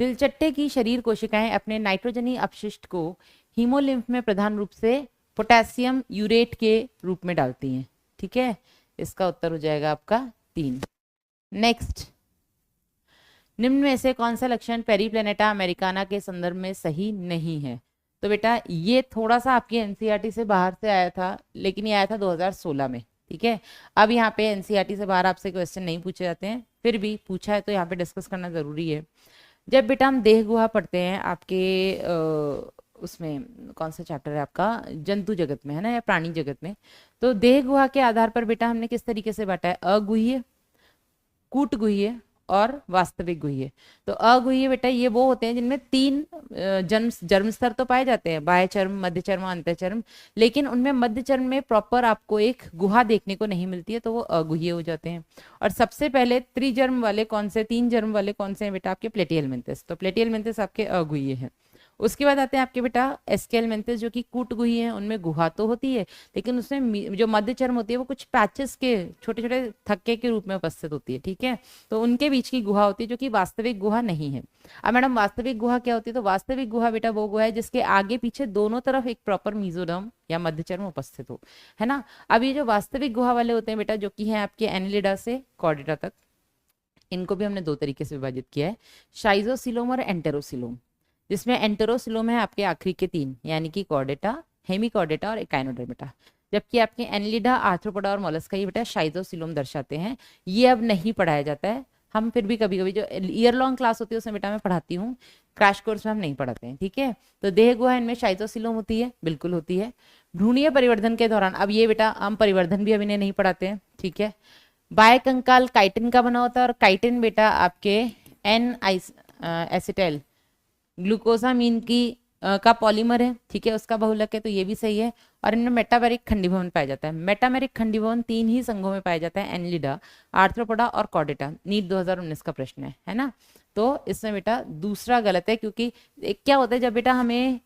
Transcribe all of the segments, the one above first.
तिलचट्टे की शरीर कोशिकाएं अपने नाइट्रोजनी अपशिष्ट को हीमोलिम्फ में प्रधान रूप से पोटेशियम यूरेट के रूप में डालती हैं। ठीक है, इसका उत्तर हो जाएगा आपका 3। नेक्स्ट, निम्न में से कौन सा लक्षण पेरीप्लेनेटा अमेरिकाना के संदर्भ में सही नहीं है? तो बेटा ये थोड़ा सा आपकी एनसीईआरटी से बाहर से आया था, लेकिन ये आया था 2016 में। ठीक है, अब यहाँ पे एनसीईआरटी से बाहर आपसे क्वेश्चन नहीं पूछे जाते हैं, फिर भी पूछा है तो यहाँ पे डिस्कस करना जरूरी है। जब बेटा हम देह गुहा पढ़ते हैं आपके उसमें कौन सा चैप्टर है आपका, जंतु जगत में है ना, या प्राणी जगत में, तो देह गुहा के आधार पर बेटा हमने किस तरीके से बांटा है? अगुह्य, कूटगुह्य और वास्तविक गुह्य। तो अगुह्य बेटा ये वो होते हैं जिनमें 3 जर्म स्तर तो पाए जाते हैं, बाह्य चर्म, मध्य चर्म, अंतः चर्म, लेकिन उनमें मध्य चर्म में प्रॉपर आपको एक गुहा देखने को नहीं मिलती है, तो वो अगुह्य हो जाते हैं। और सबसे पहले त्रिजर्म वाले कौन से, 3 जर्म वाले कौन से हैं बेटा? आपके प्लेटिहेलमिन्थस। तो प्लेटिहेलमिन्थस आपके अगुह्य हैं। उसके बाद आते हैं आपके बेटा एस्केलमेंथस, जो कि कूटगुह्य है, उनमें गुहा तो होती है, लेकिन उसमें जो मध्य चर्म होती है वो कुछ पैचेस के छोटे छोटे थक्के के रूप में उपस्थित होती है। ठीक है, तो उनके बीच की गुहा होती है, जो कि वास्तविक गुहा नहीं है। अब मैडम वास्तविक गुहा क्या होती है? तो वास्तविक गुहा बेटा वो गुहा है जिसके आगे पीछे दोनों तरफ एक प्रॉपर मीजोडर्म या मध्य चर्म उपस्थित हो, है ना। अब ये जो वास्तविक गुहा वाले होते हैं बेटा, जो कि है आपके एनिलिडा से कॉर्डेटा तक, इनको भी हमने 2 तरीके से विभाजित किया है, शाइजोसिलोम और एंटेरोसिलोम, जिसमें एंटेरोसिलोम है आपके आखिरी के 3, यानी कि कॉर्डेटा, हेमिकॉर्डेटा और एकाइनोडर्मेटा, जबकि आपके एनिलिडा, आर्थ्रोपोडा और मोलस्का ये बेटा शाइजोसिलोम दर्शाते हैं। ये अब नहीं पढ़ाया जाता है, हम फिर भी कभी कभी जो ईयर लॉन्ग क्लास होती है उसमें बेटा मैं पढ़ाती हूँ, क्रैश कोर्स में हम नहीं पढ़ाते हैं। ठीक है, तो देह गुहा इनमें शाइजोसिलोम होती है, बिल्कुल होती है। भ्रूणीय परिवर्धन के दौरान, अब ये बेटा हम परिवर्धन भी अभी नहीं पढ़ाते हैं। ठीक है, बाह्य कंकाल काइटिन का बना होता है, और काइटिन बेटा आपके एन एसिटाइल ग्लूकोसामीन की का पॉलीमर है। ठीक है, उसका बहुलक है, तो ये भी सही है। और इनमें मेटामेरिक खंडीभवन पाया जाता है। मेटामेरिक खंडीभवन 3 ही संघों में पाया जाता है, एनिलिडा, आर्थ्रोपोडा और कॉर्डेटा। नीट 2019 का प्रश्न है ना। तो इसमें बेटा दूसरा गलत है, क्योंकि क्या होता है जब बेटा हमें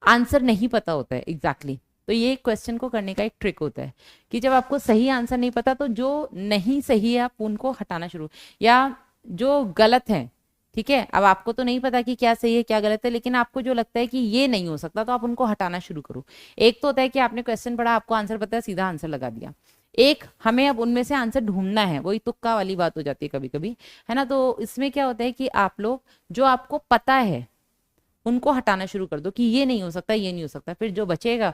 आंसर नहीं पता होता है एग्जैक्टली, तो ये क्वेश्चन को करने का एक ट्रिक होता है कि जब आपको सही आंसर नहीं पता, तो जो नहीं सही है आप उनको हटाना शुरू, या जो गलत है, ठीक है, अब आपको तो नहीं पता कि क्या सही है क्या गलत है, लेकिन आपको जो लगता है कि ये नहीं हो सकता, तो आप उनको हटाना शुरू करो। एक तो होता है कि आपने क्वेश्चन पढ़ा, आपको आंसर पता है, सीधा आंसर लगा दिया। एक हमें अब उनमें से आंसर ढूंढना है, वही तुक्का वाली बात हो जाती है कभी कभी, है ना। तो इसमें क्या होता है कि आप लोग जो आपको पता है उनको हटाना शुरू कर दो कि ये नहीं हो सकता, ये नहीं हो सकता, फिर जो बचेगा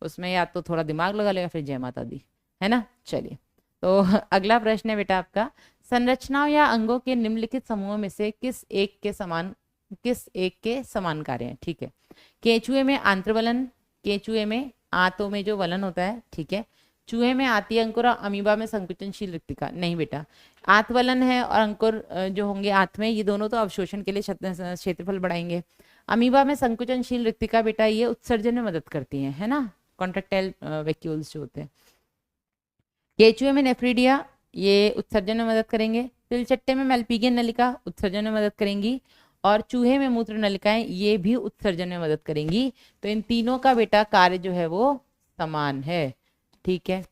उसमें या तो थोड़ा दिमाग लगा लेगा, फिर जय माता दी, है ना। चलिए, तो अगला प्रश्न है बेटा आपका, संरचनाओं या अंगों के निम्नलिखित समूहों में से किस एक के समान कार्य हैं? ठीक है, केंचुए में आंत्रवलन, केंचुए में आंतों में जो वलन होता है, ठीक है, चूहे में आती अंकुर, अमीबा में संकुचनशील रिक्तिका। नहीं बेटा, आंतवलन है और अंकुर जो होंगे आंत में, ये दोनों तो अवशोषण के लिए क्षेत्रफल बढ़ाएंगे। अमीबा में संकुचनशील रिक्तिका बेटा ये उत्सर्जन में मदद करती है ना, कॉन्ट्रेक्टाइल वैक्यूल्स जो होते हैं। केंचुए में नेफ्रीडिया, ये उत्सर्जन में मदद करेंगे। तिलचट्टे में मेलपिगियन नलिका उत्सर्जन में मदद करेंगी, और चूहे में मूत्र नलिकाएं ये भी उत्सर्जन में मदद करेंगी। तो इन तीनों का बेटा कार्य जो है वो समान है। ठीक है,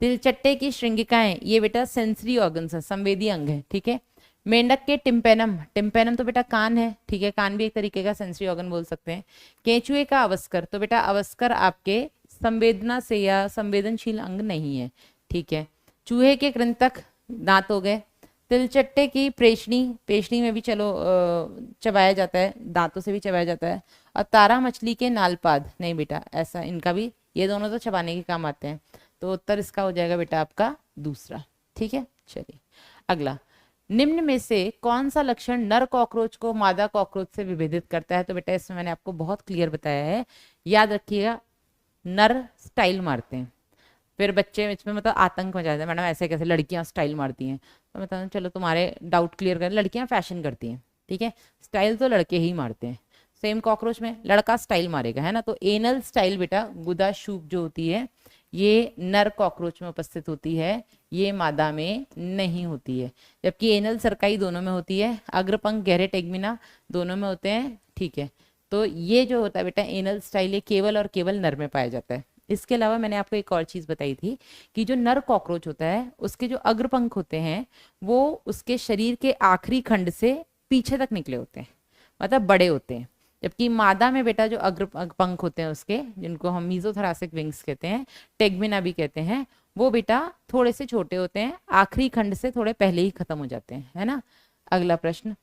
तिलचट्टे की श्रृंगिकाएं ये बेटा सेंसरी ऑर्गन्स है, संवेदी अंग है। ठीक है, मेंढक के टिम्पेनम, टिम्पेनम तो बेटा कान है, ठीक है, कान भी एक तरीके का सेंसरी ऑर्गन बोल सकते हैं। केंचुए का अवस्कर, तो बेटा अवस्कर आपके संवेदना से या संवेदनशील अंग नहीं है। ठीक है, चूहे के कृंतक दांत हो गए। तिलचट्टे की पेशनी, पेशनी में भी चलो चबाया जाता है, दांतों से भी चबाया जाता है। और तारा मछली के नालपाद, नहीं बेटा ऐसा, इनका भी, ये दोनों तो चबाने के काम आते हैं। तो उत्तर इसका हो जाएगा बेटा आपका दूसरा। ठीक है, चलिए अगला, निम्न में से कौन सा लक्षण नर कॉकरोच को मादा कॉकरोच से विभेदित करता है? तो बेटा इसमें मैंने आपको बहुत क्लियर बताया है, याद रखिएगा, नर स्टाइल मारते हैं, फिर बच्चे इसमें मतलब आतंक मचा जाता है, मैडम ऐसे कैसे लड़कियां स्टाइल मारती हैं? तो मैं चलो तुम्हारे डाउट क्लियर कर, लड़कियां फैशन करती हैं, ठीक है, स्टाइल तो लड़के ही मारते हैं। सेम कॉकरोच में लड़का स्टाइल मारेगा, है ना। तो एनल स्टाइल बेटा गुदा शूप जो होती है ये नर कॉकरोच में उपस्थित होती है, ये मादा में नहीं होती है। जबकि एनल सरकाई दोनों में होती है, अग्रपंख गहरे टेगमिना दोनों में होते हैं। ठीक है, तो ये जो होता है बेटा एनल स्टाइल, ये केवल और केवल नर में पाया जाता है। इसके अलावा मैंने आपको एक और चीज बताई थी कि जो नर कॉकरोच होता है उसके जो अग्रपंख होते हैं वो उसके शरीर के आखिरी खंड से पीछे तक निकले होते हैं, मतलब बड़े होते हैं। जबकि मादा में बेटा जो अग्र पंख होते हैं उसके, जिनको हम मीजोथोरैसिक विंग्स कहते हैं, टेगमिना भी कहते हैं, वो बेटा थोड़े से छोटे होते हैं, आखिरी खंड से थोड़े पहले ही खत्म हो जाते हैं, है ना। अगला प्रश्न,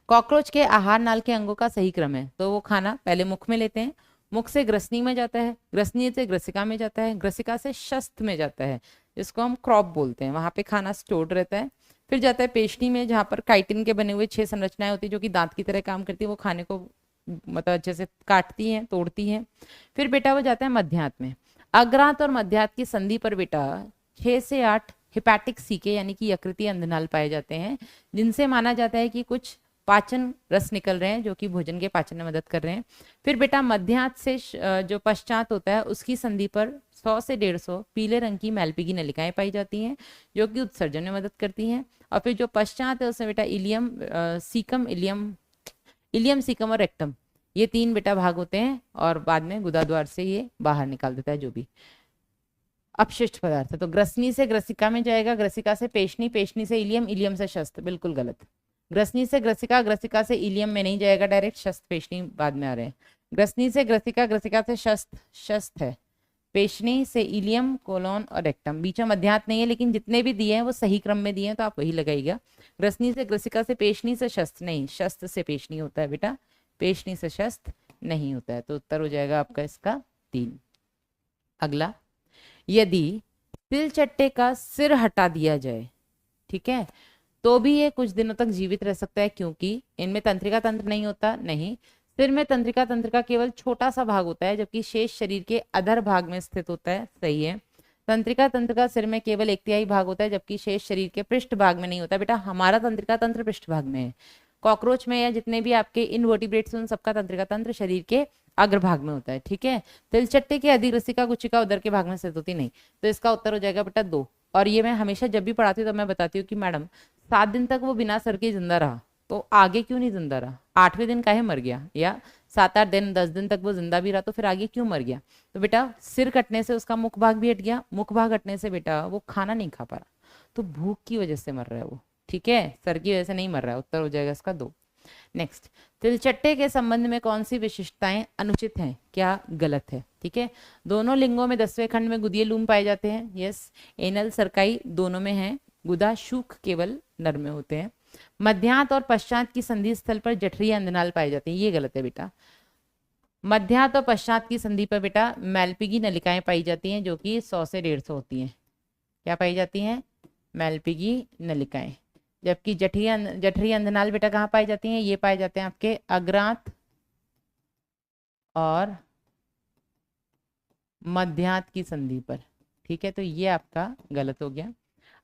कॉकरोच के आहार नाल के अंगों का सही क्रम है। तो वो खाना पहले मुख में लेते हैं, मुख से ग्रसनी में जाता है, ग्रसनी से ग्रसिका में जाता है, ग्रसिका से शस्त में जाता है, जिसको हम क्रॉप बोलते हैं, वहां पे खाना स्टोर्ड रहता है। फिर जाता है पेशनी में, जहाँ पर काइटिन के बने हुए 6 संरचनाएं होती है जो कि दांत की तरह काम करती है, वो खाने को मतलब अच्छे से काटती हैं, तोड़ती हैं। फिर बेटा वो जाता है मध्यांत में। अग्रांत और मध्यांत की संधि पर बेटा 6 से 8 हिपैटिक सीके यानी कि यकृतीय अंधनाल पाए जाते हैं, जिनसे माना जाता है कि कुछ पाचन रस निकल रहे हैं जो कि भोजन के पाचन में मदद कर रहे हैं। फिर बेटा मध्यांत से जो पश्चात होता है उसकी संधि पर 100 से 150 पीले रंग की मैल्पिगी नलिकाएं पाई जाती हैं जो कि उत्सर्जन में मदद करती हैं। और फिर जो पश्चात है उसमें बेटा इलियम सीकम, इलियम सीकम और रेक्टम, ये 3 बेटा भाग होते हैं, और बाद में गुदाद्वार से ये बाहर निकाल देता है जो भी अपशिष्ट पदार्थ है। तो ग्रसनी से ग्रसिका में जाएगा, ग्रसिका से पेशनी, पेशनी से इलियम, इलियम से शस्त, बिल्कुल गलत। ग्रसनी से ग्रसिका, ग्रसिका से इलियम में नहीं जाएगा डायरेक्ट, शस्त पेशनी बाद में आ रहे हैं। ग्रसनी से ग्रसिका, ग्रसिका से शस्त, शस्त है। पेशनी से इलियम, कोलोन और रेक्टम, बीच में मध्यांत नहीं है, लेकिन जितने भी दिए हैं वो सही क्रम में दिए हैं तो आप वही लगाइएगा। ग्रसनी से ग्रसिका से पेशनी से शस्त नहीं, शस्त से पेशनी होता है बेटा, पेशनी से शस्त नहीं होता है। तो उत्तर हो जाएगा आपका इसका 3। अगला, यदि तिलचट्टे का सिर हटा दिया जाए, ठीक है, तो भी ये कुछ दिनों तक जीवित रह सकता है, क्योंकि इनमें तंत्रिका तंत्र नहीं होता। नहीं, सिर में तंत्रिका तंत्र का केवल छोटा सा भाग होता है, जबकि शेष शरीर के अधर भाग में स्थित होता है। सही है, तंत्रिका तंत्र का सिर में केवल 1/3 भाग होता है, जबकि शेष शरीर के पृष्ठ भाग में नहीं होता। बेटा हमारा तंत्रिका तंत्र पृष्ठ भाग में है, कॉकरोच में या जितने भी आपके इनवर्टिब्रेट्स उन सबका तंत्रिका तंत्र शरीर के अग्रभाग में होता है, ठीक है। तिलचट्टे की अधिग्रसिका गुच्छिका उदर के भाग में स्थित होती नहीं। तो इसका उत्तर हो जाएगा बेटा 2। और ये मैं हमेशा जब भी पढ़ाती हूँ तो मैं बताती हूँ कि मैडम 7 दिन तक वो बिना सर के जिंदा रहा, तो आगे क्यों नहीं जिंदा रहा? 8वें दिन काहे मर गया? या 7-8 दिन 10 दिन तक वो जिंदा भी रहा तो फिर आगे क्यों मर गया? तो बेटा सिर कटने से उसका मुख भाग भी हट गया, मुख भाग हटने से बेटा वो खाना नहीं खा पा रहा, तो भूख की वजह से मर रहा है वो, ठीक है, सर की वजह से नहीं मर रहा है। उत्तर हो जाएगा इसका 2। नेक्स्ट, तिलचट्टे के संबंध में कौन सी विशिष्टताएं अनुचित हैं, क्या गलत है? ठीक है, दोनों लिंगों में 10वें खंड में गुदीय लूम पाए जाते हैं। यस, एनल सरकाई दोनों में है, गुदा शूक केवल नर में होते हैं। मध्यांत और पश्चात की संधि स्थल पर जठरीय अंधनाल पाए जाते हैं, ये गलत है बेटा। मध्यांत और पश्चात की संधि पर बेटा मैल्पिगी नलिकाएं पाई जाती हैं जो कि 100 से 150 होती हैं। क्या पाई जाती हैं? मैल्पिगी नलिकाएं। जबकि जठरीय अंधनाल बेटा कहाँ पाई जाती हैं? ये पाए जाते हैं आपके अग्रांत और मध्यांत की संधि पर, ठीक है। तो ये आपका गलत हो गया।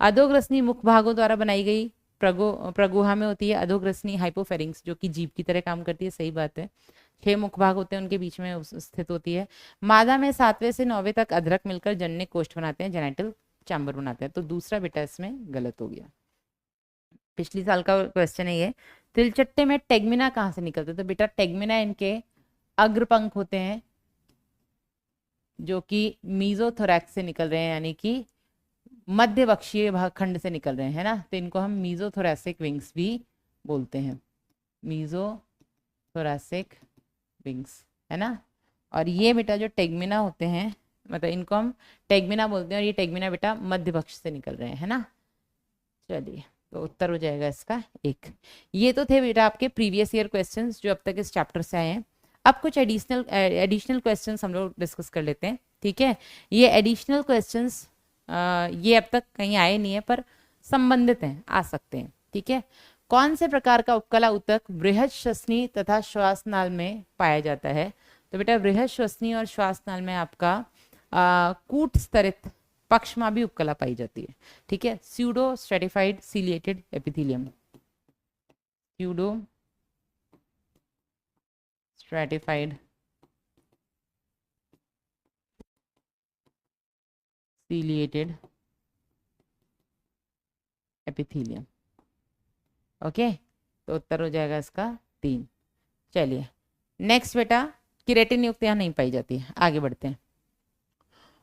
अधोग्रसनी मुख भागों द्वारा बनाई गई प्रगुहा में होती है। अधोग्रसनी हाइपोफेरिंक्स जो कि जीभ की तरह काम करती है, सही बात है। 6 मुख भाग होते हैं, उनके बीच में स्थित होती है। मादा में 7वें से 9वें तक अधरक मिलकर जनने कोष्ठ बनाते हैं, जेनेटल चैम्बर बनाते हैं। तो दूसरा बेटा इसमें गलत हो गया। पिछली साल का क्वेश्चन है ये, तिलचट्टे में टेगमिना कहाँ से निकलते? तो बेटा टेगमिना इनके अग्रपंख होते हैं जो कि मीजोथोरैक्स से निकल रहे हैं, यानी कि मध्य वक्षीय भाग खंड से निकल रहे हैं, है ना। तो इनको हम मीजोथोरैसिक विंग्स भी बोलते हैं, मीजोथोरैसिक विंग्स, है ना। और ये बेटा जो टेगमिना होते हैं, मतलब इनको हम टेगमिना बोलते हैं, और ये टेगमिना बेटा मध्य वक्ष से निकल रहे हैं, है ना। चलिए, तो उत्तर हो जाएगा इसका 1। ये तो थे बेटा आपके प्रीवियस ईयर क्वेश्चंस जो अब तक इस चैप्टर से आए हैं। अब कुछ एडिशनल क्वेश्चंस हम लोग डिस्कस कर लेते हैं, ठीक है। ये एडिशनल क्वेश्चंस ये अब तक कहीं आए नहीं है पर संबंधित हैं, आ सकते हैं, ठीक है। कौन से प्रकार का उपकला ऊतक बृहद श्वसनी तथा श्वासनाल में पाया जाता है? तो बेटा बृहद श्वसनी और श्वासनाल में आपका कूट स्तरित पक्षमाभी उपकला पाई जाती है, ठीक है। Pseudo stratified ciliated epithelium, pseudo stratified ciliated epithelium, okay. तो उत्तर हो जाएगा इसका 3। चलिए नेक्स्ट बेटा, केराटिन युक्त यहाँ नहीं पाई जाती है, आगे बढ़ते हैं।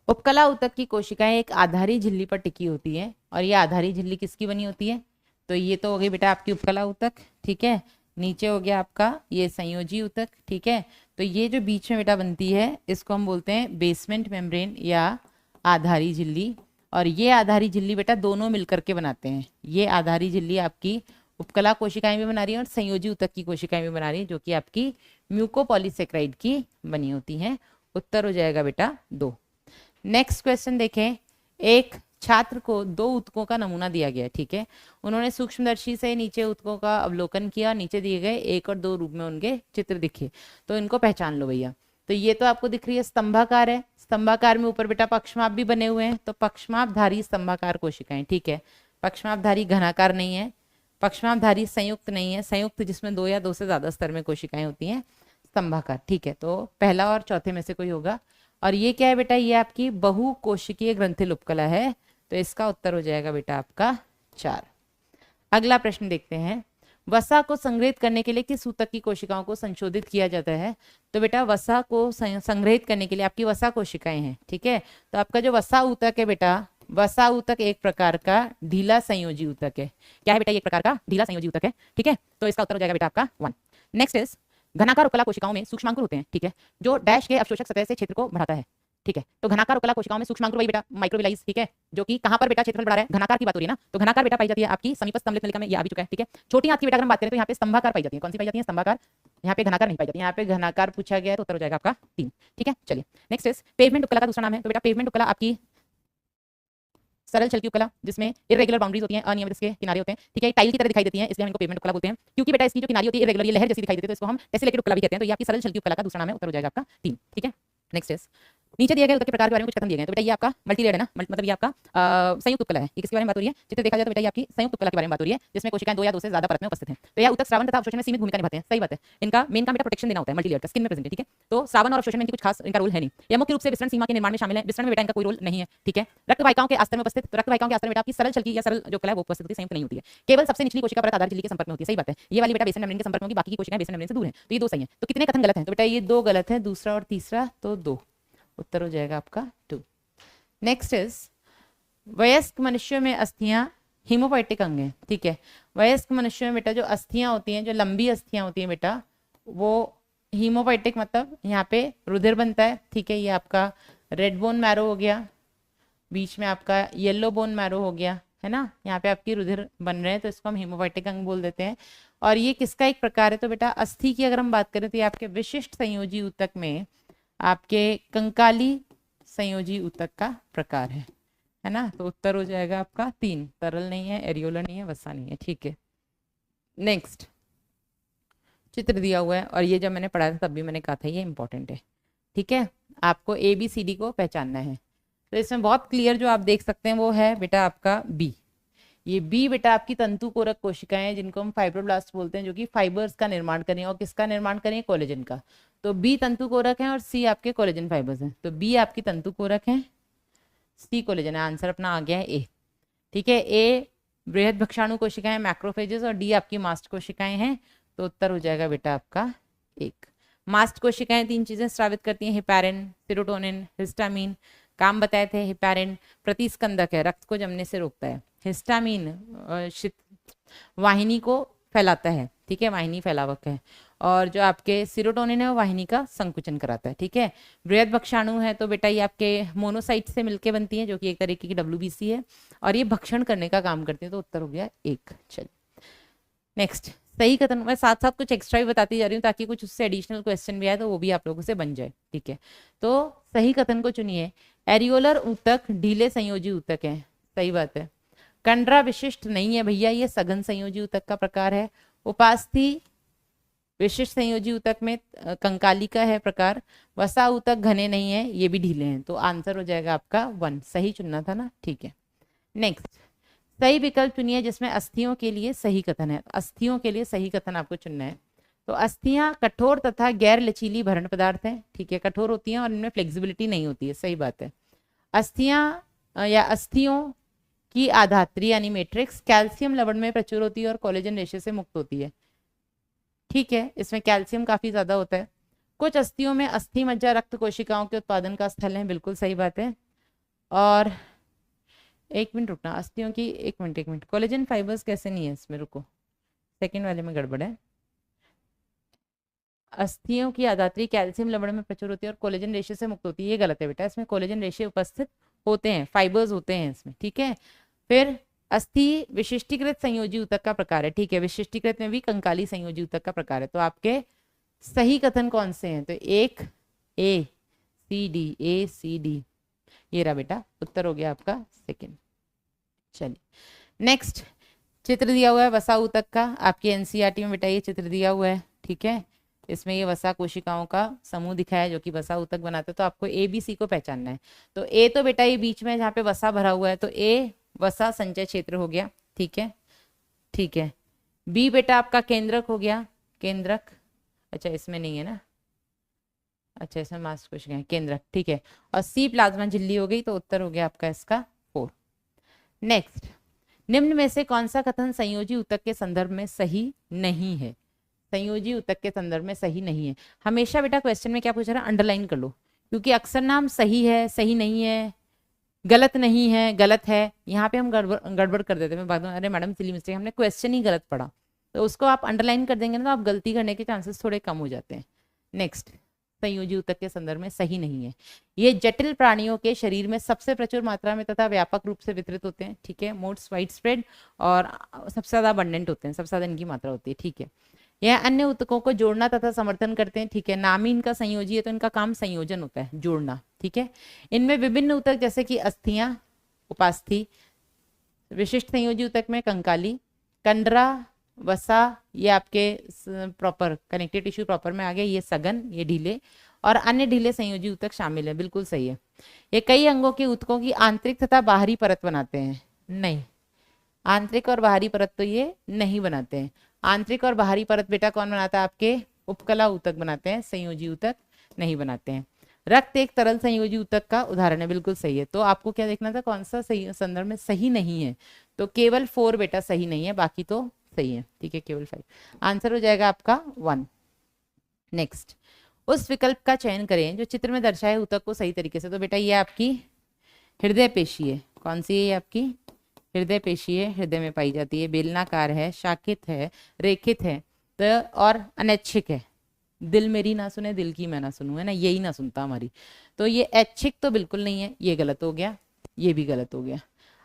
उपकला ऊतक की कोशिकाएं एक आधारी झिल्ली पर टिकी होती है, और ये आधारी झिल्ली किसकी बनी होती है? तो ये तो हो गई बेटा आपकी उपकला ऊतक, ठीक है। नीचे हो गया आपका ये संयोजी ऊतक, ठीक है। तो ये जो बीच में बेटा बनती है इसको हम बोलते हैं बेसमेंट मेम्ब्रेन या आधारी झिल्ली। और ये आधारी झिल्ली बेटा दोनों मिलकर के बनाते हैं। ये आधारी झिल्ली आपकी उपकला कोशिकाएं भी बना रही है और संयोजी ऊतक की कोशिकाएं भी बना रही है, जो कि आपकी म्यूकोपॉलीसेक्राइड की बनी होती हैं। उत्तर हो जाएगा बेटा 2। नेक्स्ट क्वेश्चन देखें। एक छात्र को 2 ऊतकों का नमूना दिया गया है, ठीक है। उन्होंने सूक्ष्मदर्शी से नीचे ऊतकों का अवलोकन किया, नीचे दिए गए 1 और 2 रूप में उनके चित्र दिखे, तो इनको पहचान लो भैया। तो ये तो आपको दिख रही है स्तंभाकार है, स्तंभाकार में ऊपर बेटा पक्षमाप भी बने हुए हैं, तो पक्षमापधारी स्तंभाकार कोशिकाएं, ठीक है। पक्षमापधारी घनाकार नहीं है, पक्षमापधारी संयुक्त नहीं है, संयुक्त जिसमें 2 या 2 से ज्यादा स्तर में कोशिकाएं होती हैं, स्तंभाकार, ठीक है। तो पहला और चौथे में से कोई होगा। और ये क्या है बेटा, ये आपकी बहुकोशिकीय ग्रंथिल उपकला है, तो इसका उत्तर हो जाएगा बेटा आपका 4। अगला प्रश्न देखते हैं। वसा को संग्रहित करने के लिए किस ऊतक की कोशिकाओं को संशोधित किया जाता है? तो बेटा वसा को संग्रहित करने के लिए आपकी वसा कोशिकाएं हैं, ठीक है। तो आपका जो वसा ऊतक है बेटा, वसा ऊतक एक प्रकार का ढीला संयोजी ऊतक है। क्या है बेटा? एक प्रकार का ढीला संयोजी ऊतक है, ठीक है। तो इसका उत्तर हो जाएगा बेटा आपका 1। नेक्स्ट इज घनाकार उपकला कोशिकाओं में सूक्ष्मांकुर होते हैं, ठीक है, जो डैश के अवशोषक सतह से क्षेत्र को बढ़ाता है, ठीक है। तो घनाकार उपकला कोशिकाओं में सूक्ष्मांकुर वही बेटा माइक्रोविलाइज, ठीक है, जो कि कहां पर बेटा क्षेत्रफल बढ़ा रहा है, घनाकार की बात हो रही है ना। तो घनाकार बेटा पाई जाती है आपकी समीपस्थ स्तंभित नलिका में, ये आ भी चुका है, ठीक है। छोटी आंत की बेटा अगर हम बात करें तो यहाँ पे स्तंभाकार पाई जाती है। कौन सी पाई जाती है? स्तंभाकार। यहाँ पे घनाकार नहीं पाई जाती है, यहाँ पे घनाकार पूछा गया है, तो उत्तर हो जाएगा आपका 3, ठीक है। चलिए नेक्स्ट इज पेवमेंट उपकला का दूसरा नाम है। तो बेटा पेवमेंट उपकला आपकी सरल छल की उपकला जिसमें इरेगुलर बाउंड्रीज होती हैं, अनियमित इसके किनारे होते हैं, ठीक है। टाइल की तरह दिखाई देती हैं, इसलिए हम इनको पेवमेंट उपकला बोलते हैं, क्योंकि बेटा इसकी जो किनारी होती है इरेगुलर, ये लहर जैसी दिखाई देती है, तो इसको हम टेसेलेटेड उपकला भी कहते हैं। तो ये आपकी सरल छल की उपकला का दूसरा नाम है, उत्तर हो जाएगा आपका 3, ठीक है। नेक्स्ट इज नीचे दिए गए ऊतक के प्रकार के बारे में कुछ कथन दिए गए। तो बेटा ये आपका मल्टीलेयर्ड है ना, मतलब ये आपका संयुक्त उपकला है। ये किसके बारे में बात हो रही है? चित्र देखा जाए तो बेटा ये आपकी संयुक्त उपकला के बारे में बात हो रही है, जिसमें कोशिकाएं 2 या 2 से ज्यादा परत में उपस्थित हैं। तो यह ऊतक स्रावन तथा अवशोषण में सीमित भूमिका निभाते हैं, सही बात है। इनका मेन काम बेटा प्रोटेक्शन देना होता है, मल्टीलेयर्ड का स्किन में प्रेजेंट है, ठीक है। तो स्रावन और अवशोषण में इनकी कुछ खास इनका रोल है नहीं। यह मुख्य रूप से विसरण सीमा के निर्माण में शामिल है, विसरण में बेटा इनका कोई रोल नहीं है, ठीक है। रक्त वाहिकाओं के आस्तर में उपस्थित, तो रक्त वाहिकाओं के आस्तर में बेटा आपकी सरल छल की या सरल जो उपकला है वो उपस्थित होती है, संयुक्त नहीं होती है। केवल सबसे निचली कोशिका परत आधार झिल्ली के संपर्क में होती है, सही बात है। ये वाली बेटा बेसन मेम्ब्रेन के संपर्क में होगी, बाकी की कोशिकाएं बेसन मेम्ब्रेन से दूर हैं, तो ये 2 सही है। तो कितने कथन गलत हैं? तो बेटा ये 2 गलत है, दूसरा और तीसरा, तो 2। उत्तर हो जाएगा आपका 2। नेक्स्ट इज वयस्क मनुष्यों में अस्थियां हीमोपोएटिक अंग हैं, ठीक है। वयस्क मनुष्यों में बेटा जो अस्थियां होती हैं, जो लंबी अस्थियां होती हैं बेटा, वो हीमोपोएटिक मतलब यहाँ पे रुधिर बनता है, ठीक है। ये आपका रेड बोन मैरो हो गया, बीच में आपका येलो बोन मैरो हो गया, है ना। यहाँ पे आपकी रुधिर बन रहे हैं, तो इसको हम हीमोपोएटिक अंग बोल देते हैं। और ये किसका एक प्रकार है? तो बेटा अस्थि की अगर हम बात करें तो ये आपके विशिष्ट संयोजी ऊतक में आपके कंकाली संयोजी ऊतक का प्रकार है ना। तो उत्तर हो जाएगा आपका 3। तरल नहीं है, एरियोलर नहीं है, वसा नहीं है, ठीक है। नेक्स्ट चित्र दिया हुआ है, और ये जब मैंने पढ़ा था तब भी मैंने कहा था ये इंपॉर्टेंट है, ठीक है। आपको ABCD को पहचानना है। तो इसमें बहुत क्लियर जो आप देख सकते हैं वो है बेटा आपका B। ये B बेटा आपकी तंतु कोरक कोशिकाएं हैं, जिनको हम फाइब्रोब्लास्ट बोलते हैं, जो कि फाइबर्स का निर्माण करें। और किसका निर्माण करें? कोलेजन का। तो B तंतु कोरक है और C आपके कोलेजन फाइबर्स हैं। तो B आपकी तंतु कोरक है, C कोलेजन है। आंसर अपना आ गया है A, ठीक है। A बृहद भक्षाणु कोशिकाएं मैक्रोफेजेस, और D आपकी मास्ट कोशिकाएं हैं। तो उत्तर हो जाएगा बेटा आपका 1। मास्ट कोशिकाएं 3 चीजें स्रावित करती हैं, हेपारिन, सेरोटोनिन, हिस्टामिन। काम बताए थे, हेपारिन प्रतिस्कंदक है, रक्त को जमने से रोकता है। हिस्टामिन वाहिनी को फैलाता है, ठीक है, वाहिनी फैलावक है। और जो आपके सेरोटोनिन है वो वाहिनी का संकुचन कराता है, ठीक है। बृहद भक्षाणु है तो बेटा ये आपके मोनोसाइट से मिलके बनती है, जो कि एक तरीके की WBC है, और ये भक्षण करने का काम करती है। तो उत्तर हो गया 1। चलिए नेक्स्ट सही कथन। मैं साथ साथ कुछ एक्स्ट्रा भी बताती जा रही हूँ ताकि कुछ उससे एडिशनल क्वेश्चन भी आए तो वो भी आप लोगों से बन जाए, ठीक है। तो सही कथन को चुनिए। एरियोलर ऊतक ढीले संयोजी ऊतक है, सही बात है। कंडरा विशिष्ट नहीं है भैया, ये सघन संयोजी ऊतक का प्रकार है। उपास्थि विशिष्ट संयोजी ऊतक में कंकाली का है प्रकार। वसा ऊतक घने नहीं है, ये भी ढीले हैं। तो आंसर हो जाएगा आपका 1। सही चुनना था ना, ठीक है। नेक्स्ट सही विकल्प चुनिए जिसमें अस्थियों के लिए सही कथन है। अस्थियों के लिए सही कथन आपको चुनना है। तो अस्थियां कठोर तथा गैर लचीली भरण पदार्थ हैं, ठीक है। कठोर होती हैं और इनमें फ्लेक्सिबिलिटी नहीं होती है, सही बात है। अस्थियां या अस्थियों की आधात्री यानी मैट्रिक्स कैल्शियम लवण में प्रचुर होती है और कोलेजन रेशे से मुक्त होती है, ठीक है। इसमें कैल्शियम काफी ज्यादा होता है। कुछ अस्थियों में अस्थि मज्जा रक्त कोशिकाओं के उत्पादन का स्थल है, बिल्कुल सही बात है। और एक मिनट रुकना, अस्थियों की, एक मिनट, कोलेजन फाइबर्स कैसे नहीं है इसमें, रुको, सेकंड वाले में गड़बड़ है। अस्थियों की आधात्री कैल्शियम लवण में प्रचुर होती है और कोलेजन रेशे से मुक्त होती है, ये गलत है बेटा, इसमें कोलेजन रेशे उपस्थित होते हैं, फाइबर्स होते हैं इसमें, ठीक है। फिर अस्थि विशिष्टीकृत संयोजी ऊतक का प्रकार है, ठीक है, विशिष्टीकृत में भी कंकाली संयोजी ऊतक का प्रकार है। तो आपके सही कथन कौन से हैं, तो एक ए सी डी, ये रहा बेटा, उत्तर हो गया आपका सेकंड। चलिए नेक्स्ट, चित्र दिया हुआ है वसा ऊतक का, आपकी एनसीईआरटी में बेटा ये चित्र दिया हुआ है, ठीक है। इसमें ये वसा कोशिकाओं का समूह दिखाया है जो कि वसा ऊतक बनाते हैं। तो आपको ए बी सी को पहचानना है। तो ए तो बेटा ये बीच में जहाँ पे वसा भरा हुआ है, तो ए वसा संचय क्षेत्र हो गया, ठीक है, ठीक है। बी बेटा आपका केंद्रक हो गया, केंद्रक, अच्छा इसमें नहीं है ना, अच्छा इसमें मांस कोशिकाएं, केंद्रक, ठीक है। और सी प्लाज्मा झिल्ली हो गई, तो उत्तर हो गया आपका इसका 4। नेक्स्ट, निम्न में से कौन सा कथन संयोजी ऊतक के संदर्भ में सही नहीं है, संयोजी ऊतक के संदर्भ में सही नहीं है। हमेशा बेटा क्वेश्चन में क्या पूछ रहा है, अंडरलाइन कर लो, क्योंकि अक्सर नाम सही है, सही नहीं है, गलत नहीं है, गलत है, यहाँ पे हम गड़बड़ कर देते हैं। मैं बाद में अरे मैडम सिली मिस्टेक, हमने क्वेश्चन ही गलत पढ़ा, तो उसको आप अंडरलाइन कर देंगे ना, तो आप गलती करने के चांसेस थोड़े कम हो जाते हैं। नेक्स्ट, संयोजी ऊतक के संदर्भ में सही नहीं है। ये जटिल प्राणियों के शरीर में सबसे प्रचुर मात्रा में तथा व्यापक रूप से वितरित होते हैं, ठीक है, मोस्ट वाइड स्प्रेड, और सबसे ज्यादा अबंडेंट होते हैं, सबसे ज्यादा इनकी मात्रा होती है, ठीक है। यह अन्य ऊतकों को जोड़ना तथा समर्थन करते हैं, ठीक है। नाम ही इनका संयोजी है, तो इनका काम संयोजन होता है, जोड़ना, ठीक है। इनमें विभिन्न ऊतक जैसे कि अस्थियां, उपास्थि, विशिष्ट संयोजी ऊतक में कंकाली, कंडरा, वसा, ये आपके प्रॉपर कनेक्टिव टिश्यू प्रॉपर में आ गए, ये सघन, ये ढीले, और अन्य ढीले संयोजी ऊतक शामिल है, बिल्कुल सही है। ये कई अंगों के ऊतकों की आंतरिक तथा बाहरी परत बनाते हैं, नहीं, आंतरिक और बाहरी परत तो ये नहीं बनाते हैं। आंतरिक और बाहरी परत बेटा कौन बनाता है, आपके उपकला ऊतक बनाते हैं, संयोजी ऊतक नहीं बनाते हैं। रक्त एक तरल संयोजी ऊतक का उदाहरण है, बिल्कुल सही है। तो आपको क्या देखना था, कौन सा सही संदर्भ में सही नहीं है, तो केवल 4 बेटा सही नहीं है, बाकी तो सही है, ठीक है, केवल 5। आंसर हो जाएगा आपका 1। नेक्स्ट, उस विकल्प का चयन करें जो चित्र में दर्शाए ऊतक को सही तरीके से, तो बेटा ये आपकी हृदय पेशी है, कौन सी है आपकी हृदय पेशी है, हृदय में पाई जाती है, बेलनाकार है, शाखित है, रेखित है, तो और अनैच्छिक है। दिल मेरी ना सुने, दिल की मैं ना सुनूं, है ना, यही ना सुनता हमारी। तो ये ऐच्छिक तो बिल्कुल नहीं है, ये गलत हो गया, ये भी गलत हो गया।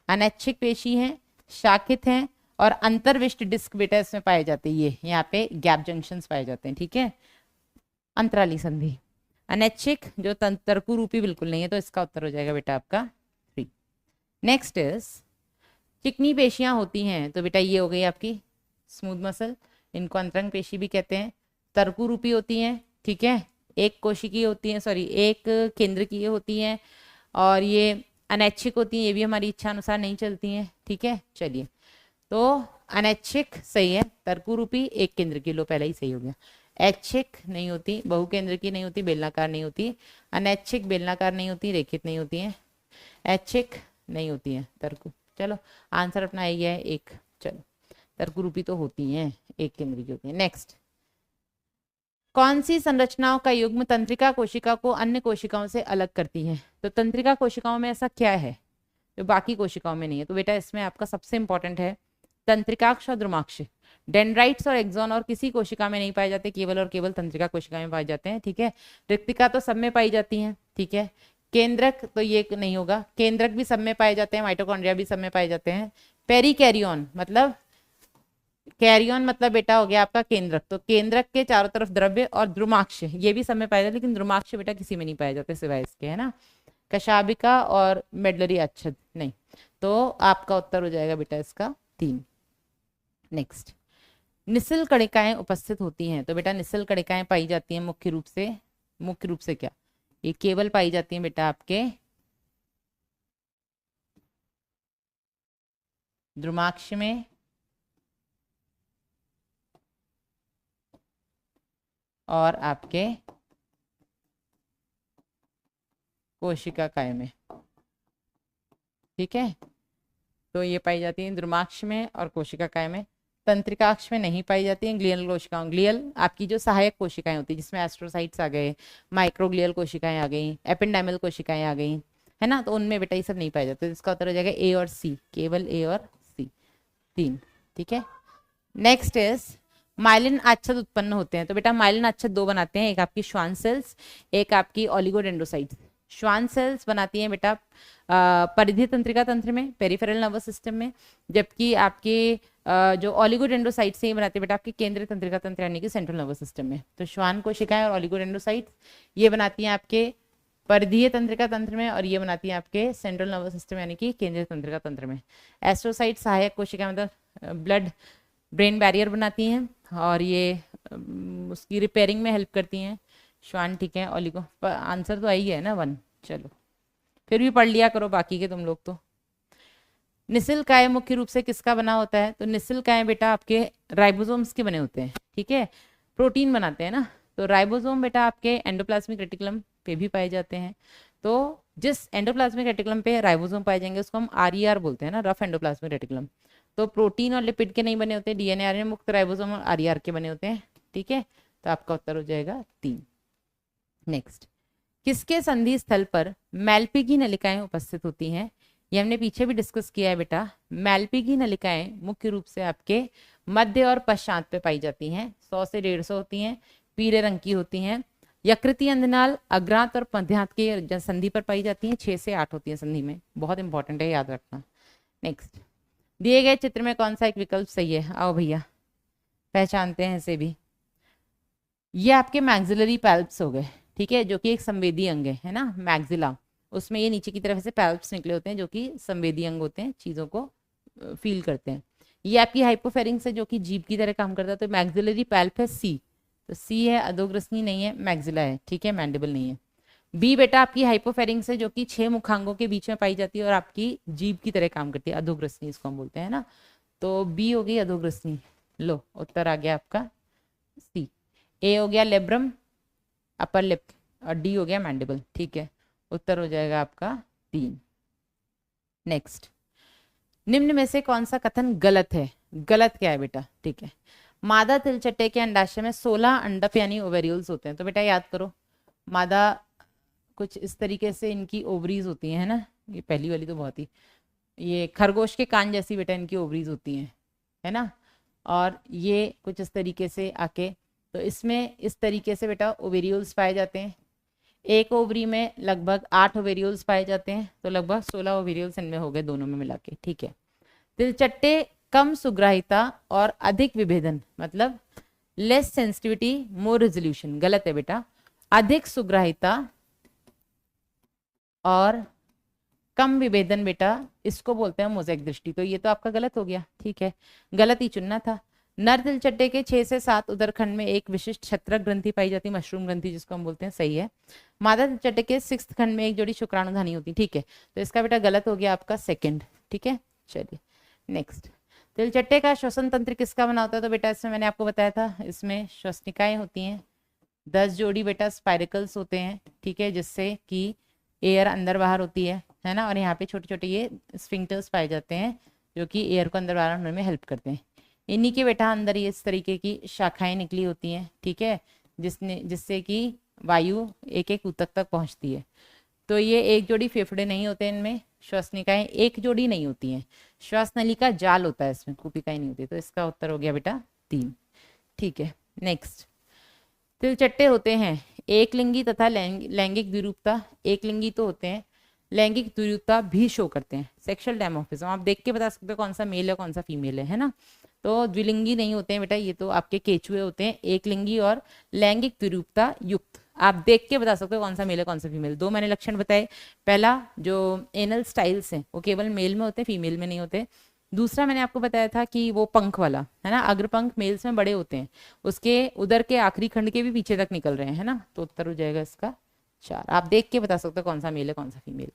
अनैच्छिक पेशी है, शाखित है, और अंतर्विष्ट डिस्क बेटा इसमें पाए जाते हैं, ये यहाँ पे गैप जंक्शंस पाए जाते हैं, ठीक है, अंतराली संधि। अनैच्छिक जो तंतरकु रूपी बिल्कुल नहीं है, तो इसका उत्तर हो जाएगा बेटा आपका 3। नेक्स्ट इज, चिकनी पेशियां होती हैं, तो बेटा ये हो गई आपकी स्मूथ मसल, इनको अंतरंग पेशी भी कहते हैं। तरकु रूपी होती हैं, ठीक है, एक कोशिकीय होती हैं, सॉरी एक केंद्रकीय होती हैं, और ये अनैच्छिक होती हैं, ये भी हमारी इच्छा अनुसार नहीं चलती हैं, ठीक है। चलिए, तो अनैच्छिक सही है, तरकु रूपी एक केंद्र की, लो पहले ही सही हो गया। ऐच्छिक नहीं होती, बहुकेंद्र की नहीं होती, बेलनाकार नहीं होती। अनैच्छिक बेलनाकार नहीं होती, रेखित नहीं होती है, ऐच्छिक नहीं होती है तरकु। चलो आंसर अपना यही है 1। चलो, तरकु रूपी तो होती हैं, एक केंद्र की होती है। नेक्स्ट, कौन सी संरचनाओं का युग्म तंत्रिका कोशिका को अन्य कोशिकाओं से अलग करती है, तो तंत्रिका कोशिकाओं में ऐसा क्या है जो बाकी कोशिकाओं में नहीं है, तो बेटा इसमें आपका सबसे इंपॉर्टेंट है तंत्रिकाक्ष और द्रुमाक्ष। डेंड्राइट्स और एक्सॉन और किसी कोशिका में नहीं पाए जाते, केवल और केवल तंत्रिका कोशिका में पाए जाते हैं, ठीक है। रिक्तिका तो सब में पाई जाती है, ठीक है। केंद्रक तो ये नहीं होगा, केंद्रक भी सब में पाए जाते हैं, माइटोकॉन्ड्रिया भी सब में पाए जाते हैं। पेरिकैरियोन मतलब, कैरियन मतलब बेटा हो गया आपका केंद्रक, तो केंद्रक के चारों तरफ द्रव्य, और द्रुमाक्ष ये भी सब में पाए जाते, लेकिन द्रुमाक्ष बेटा किसी में नहीं पाए जाते सिवाय इसके, है ना। कशाबिका और मेडलरी अच्छद नहीं, तो आपका उत्तर हो जाएगा बेटा इसका 3। नेक्स्ट, निसिल कणिकाएं उपस्थित होती हैं, तो बेटा निसिल कणिकाएं पाई जाती हैं मुख्य रूप से क्या, ये केवल पाई जाती हैं बेटा आपके द्रुमाक्ष में और आपके कोशिका काय में, ठीक है। तो ये पाई जाती है द्रुमाक्ष में और कोशिका काय में। तंत्रिकाक्ष में नहीं पाई जाती हैं, ग्लियल कोशिकाओं, ग्लियल आपकी जो सहायक कोशिकाएं होती है, जिसमें एस्ट्रोसाइट्स आ गए, माइक्रोग्लियल कोशिकाएं आ गई, एपेंडाइमल कोशिकाएं आ गई, है ना, तो उनमें बेटा ये सब नहीं पाया जाता। तो इसका उत्तर हो जाएगा ए और सी, केवल ए और सी, 3। ठीक है, नेक्स्ट इज माइलिन आच्छद उत्पन्न होते हैं। तो बेटा माइलिन आच्छद दो बनाते हैं, एक आपकी श्वान सेल्स, एक आपकी ओलिगोडेंड्रोसाइट्स। श्वान सेल्स बनाती हैं बेटा परिधीय तंत्रिका तंत्र में, पेरिफेरल नर्वस सिस्टम में, जबकि आपके जो ओलिगोडेंड्रोसाइट्स हैं ये बनाते हैं बेटा आपके केंद्रीय तंत्रिका तंत्र यानी कि सेंट्रल नर्वस सिस्टम में। तो श्वान कोशिकाएं और ओलिगोडेंड्रोसाइट्स ये बनाती हैं आपके परिधीय तंत्रिका तंत्र में, और ये बनाती हैं आपके सेंट्रल नर्वस सिस्टम यानी कि केंद्रीय तंत्रिका तंत्र में। एस्ट्रोसाइट सहायक कोशिकाएं मतलब ब्लड ब्रेन बैरियर बनाती हैं, और ये उसकी रिपेयरिंग में हेल्प करती हैं श्वान। ठीक है, ओलिगो आंसर तो आई है ना 1, चलो फिर भी पढ़ लिया करो बाकी के तुम लोग तो। निसिल काय मुख्य रूप से किसका बना होता है? तो निसिल काय बेटा आपके राइबोसोम्स के बने होते हैं। ठीक है, प्रोटीन बनाते हैं ना, तो राइबोसोम बेटा आपके एंडोप्लाज्मिक रेटिकुलम पे भी पाए जाते हैं। तो जिस एंडोप्लाज्मिक रेटिकुलम पे राइबोसोम पाए जाएंगे उसको हम आरईआर बोलते हैं ना, रफ एंडोप्लाज्मिक रेटिकुलम। तो प्रोटीन और लिपिड के नहीं बने होते, डीएनए आरएनए मुक्त राइबोसोम और आरईआर के बने होते हैं। ठीक है, तो आपका उत्तर हो जाएगा 3। नेक्स्ट, किसके संधि स्थल पर मैल्पिगी नलिकाएं उपस्थित होती हैं? ये हमने पीछे भी डिस्कस किया है बेटा। मैल्पिगी नलिकाएं मुख्य रूप से आपके मध्य और पश्चात पे पाई जाती हैं, 100 से 150 होती हैं, पीले रंग की होती हैं। यकृति अंधनाल अग्रांत और मध्यांत के संधि पर पाई जाती हैं, 6 से 8 होती हैं संधि में, बहुत इंपॉर्टेंट है, याद रखना। नेक्स्ट, दिए गए चित्र में कौन सा एक विकल्प सही है? आओ भैया पहचानते हैं इसे भी। ये आपके मैक्सिलरी पैल्प्स हो गए। ठीक है, जो कि एक संवेदी अंग है ना, मैक्सिला, उसमें ये नीचे की तरफ से पैल्प्स निकले होते हैं जो कि संवेदी अंग होते हैं, चीजों को फील करते हैं। ये आपकी हाइपोफेरिंक्स है जो कि जीभ की तरह काम करता है। तो मैक्सिलरी पैल्प है सी, तो सी है, अधोग्रसनी नहीं है, मैक्सिला है। ठीक है, मैंडिबल नहीं है। बी बेटा आपकी हाइपोफेरिंक्स है जो कि 6 मुखांगों के बीच में पाई जाती है और आपकी जीभ की तरह काम करती है, अधोग्रसनी इसको हम बोलते हैं ना। तो बी हो गई अधोग्रसनी। लो उत्तर आ गया आपका सी। ए हो गया लेब्रम अपर लिप, और डी हो गया मैंडिबल। ठीक है, उत्तर हो जाएगा आपका 3। नेक्स्ट, निम्न में से कौन सा कथन गलत है? गलत क्या है बेटा? ठीक है, मादा तिलचट्टे के अंडाशय में 16 अंडप यानी ओवेरियल्स होते हैं। तो बेटा याद करो, मादा कुछ इस तरीके से इनकी ओवरीज होती हैं, है ना। ये पहली वाली तो बहुत ही, ये खरगोश के कान जैसी बेटा इनकी ओवरीज होती हैं, है ना। और ये कुछ इस तरीके से आके, तो इसमें इस तरीके से बेटा ओवेरियल्स पाए जाते हैं। एक ओवरी में लगभग 8 ओवेरियल्स पाए जाते हैं, तो लगभग 16 ओवेरियल्स इनमें हो गए दोनों में मिला के। ठीक है, तिलचट्टे कम सुग्राहिता और अधिक विभेदन, मतलब लेस सेंसिटिविटी मोर रेजोल्यूशन। गलत है बेटा, अधिक सुग्राहिता और कम विभेदन बेटा इसको बोलते हैं मोज़ेक दृष्टि। तो ये तो आपका गलत हो गया। ठीक है, गलत ही चुनना था। नर तिलचट्टे के 6 से 7 उदरखंड में एक विशिष्ट छत्रक ग्रंथि पाई जाती है, मशरूम ग्रंथि जिसको हम बोलते हैं। सही है। मादा तिलचट्टे के 6th खंड में एक जोड़ी शुक्राणुधानी होती। ठीक है, तो इसका बेटा गलत हो गया आपका 2nd। ठीक है, चलिए नेक्स्ट, तिलचट्टे का श्वसन तंत्र किसका बना होता है? तो बेटा इसमें मैंने आपको बताया था, इसमें श्वसनिकाएं होती हैं, 10 जोड़ी बेटा स्पाइरिकल्स होते हैं। ठीक है, जिससे कि एयर अंदर बाहर होती है ना। और यहाँ पे छोटे छोटे ये स्फिंक्टर्स पाए जाते हैं जो कि एयर को अंदर बाहर होने में हेल्प करते हैं। इन्हीं के बेटा अंदर ये इस तरीके की शाखाएं निकली होती हैं। ठीक है, जिससे कि वायु एक एक ऊतक तक पहुंचती है। तो ये एक जोड़ी फेफड़े नहीं होते इनमें, श्वसनिकाएं एक जोड़ी नहीं होती हैं, श्वास नली का जाल होता है इसमें, कूपिकाएं नहीं होती। तो इसका उत्तर हो गया बेटा 3। ठीक है, नेक्स्ट, तिलचट्टे होते हैं एक लिंगी तथा लैंगिक द्विरूपता। एक लिंगी तो होते हैं, लैंगिक द्विरूपता भी शो करते हैं, सेक्सुअल डायमॉर्फिज्म। आप देख के बता सकते हो कौन सा मेल है कौन सा फीमेल है ना। तो द्विलिंगी नहीं होते हैं बेटा, ये तो आपके केचुए होते हैं। एक लिंगी और लैंगिक द्विरूपता युक्त, आप देख के बता सकते हो कौन सा मेल है कौन सा फीमेल। 2 मैंने लक्षण बताए। पहला जो एनल स्टाइल्स हैं वो केवल मेल में होते हैं, फीमेल में नहीं होते। दूसरा मैंने आपको बताया था कि वो पंख वाला है ना, अग्रपंख मेल्स में बड़े होते हैं, उसके उदर के आखिरी खंड के भी पीछे तक निकल रहे हैं, है ना। तो उत्तर हो जाएगा इसका 4। आप देख के बता सकते हो कौन सा मेल है कौन सा फीमेल।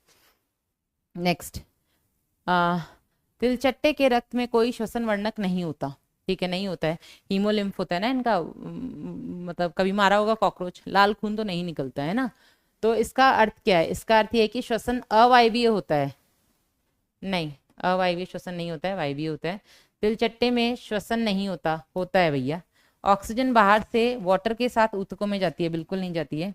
नेक्स्ट, तिलचट्टे के रक्त में कोई श्वसन वर्णक नहीं होता। ठीक है, नहीं होता है। हीमोलिम्फ होता है ना इनका, मतलब कभी मारा होगा कॉकरोच, लाल खून तो नहीं निकलता है ना। तो इसका अर्थ क्या है? इसका अर्थ ये है कि श्वसन अवायवीय होता है। नहीं, अवायवीय श्वसन नहीं होता है, वायवीय होता है। तिलचट्टे में श्वसन नहीं होता, होता है भैया। ऑक्सीजन बाहर से वाटर के साथ ऊतकों में जाती है, बिल्कुल नहीं जाती है।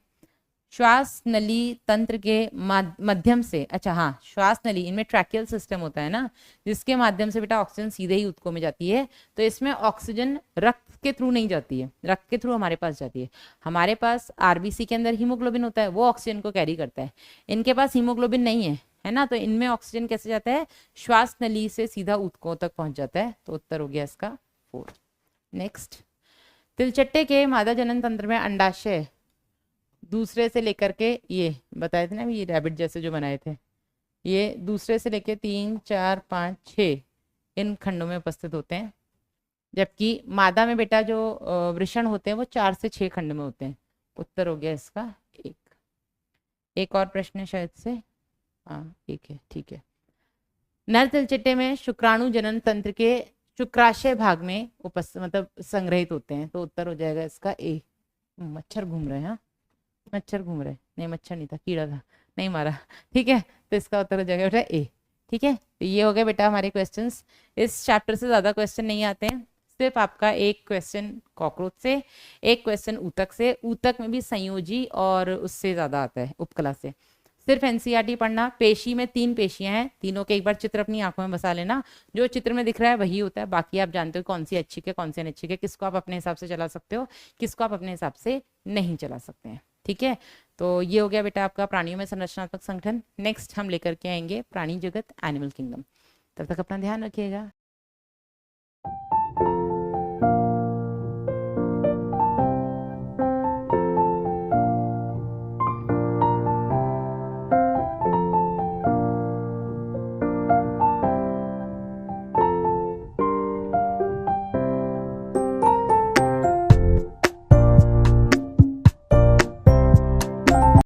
श्वास नली तंत्र के माध्यम से, अच्छा हाँ, श्वास नली, इनमें ट्रैकियल सिस्टम होता है ना, जिसके माध्यम से बेटा ऑक्सीजन सीधे ही ऊतकों में जाती है। तो इसमें ऑक्सीजन रक्त के थ्रू नहीं जाती है, रक्त के थ्रू हमारे पास जाती है। हमारे पास आरबीसी के अंदर हीमोग्लोबिन होता है, वो ऑक्सीजन को कैरी करता है। इनके पास हीमोग्लोबिन नहीं है ना, तो इनमें ऑक्सीजन कैसे जाता है, श्वास नली से सीधा ऊतकों तक पहुंच जाता है। तो उत्तर हो गया इसका 4। नेक्स्ट, तिलचट्टे के मादा जनन तंत्र में अंडाशय दूसरे से लेकर के, ये बताए थे ना ये रैबिट जैसे जो बनाए थे, ये दूसरे से लेकर 3, 4, 5, 6 इन खंडों में उपस्थित होते हैं, जबकि मादा में बेटा जो वृषण होते हैं वो 4 से 6 खंड में होते हैं। उत्तर हो गया इसका 1। एक और प्रश्न है शायद से, हाँ एक है, ठीक है। नर तिलचट्टे में शुक्राणु जनन तंत्र के शुक्राशय भाग में उपस्थित मतलब संग्रहित होते हैं। तो उत्तर हो जाएगा इसका ए। मच्छर घूम रहे हैं, हाँ मच्छर घूम रहे, नहीं मच्छर नहीं था, कीड़ा था, नहीं मारा, ठीक है। तो इसका उत्तर हो जाएगा बेटा ए, ठीक है। तो ये हो गया बेटा हमारे क्वेश्चंस। इस चैप्टर से ज्यादा क्वेश्चन नहीं आते हैं, सिर्फ आपका एक क्वेश्चन कॉकरोच से, एक क्वेश्चन ऊतक से, ऊतक में भी संयोजी और उससे ज्यादा आता है उपकला से। सिर्फ एनसीईआरटी पढ़ना। पेशी में 3 पेशियां हैं, तीनों के एक बार चित्र अपनी आंखों में बसा लेना, जो चित्र में दिख रहा है वही होता है, बाकी आप जानते हो कौन सी अच्छी है कौन सी अनच्छी है, किसको आप अपने हिसाब से चला सकते हो, किसको आप अपने हिसाब से नहीं चला सकते हैं, ठीक है। तो ये हो गया बेटा आपका प्राणियों में संरचनात्मक संगठन। नेक्स्ट हम लेकर के आएंगे प्राणी जगत, एनिमल किंगडम। तब तक अपना ध्यान रखिएगा।